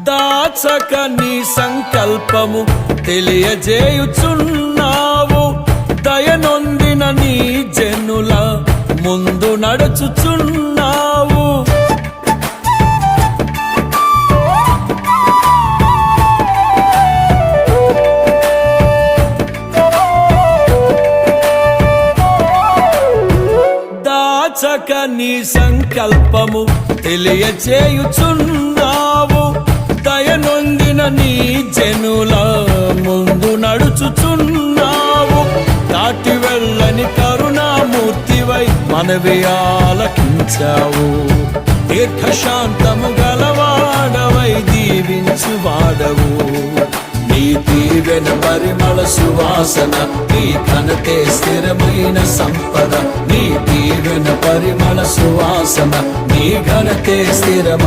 దాచక నీ సంకల్పము తెలియజేయుచున్నావు, దయనొందిన నీ జనుల ముందు నడుచుచున్నావు. దాచక నీ సంకల్పము తెలియజేయుచున్నావు, దయనొందిన నీ జనుల ముందు నడుచుచున్నావు. దాటి వెళ్ళని కరుణామూర్తివై మనవి ఆలకించావు, దీర్ఘశాంతము గలవాడవై దీవించువాడవు. నీ దీవెన పరిమళ సువాసన, నీ ఘనతే స్థిరమైన సంపద. నీ దీవెన పరిమళ సువాసన, నీ ఘనతే స్థిరమైన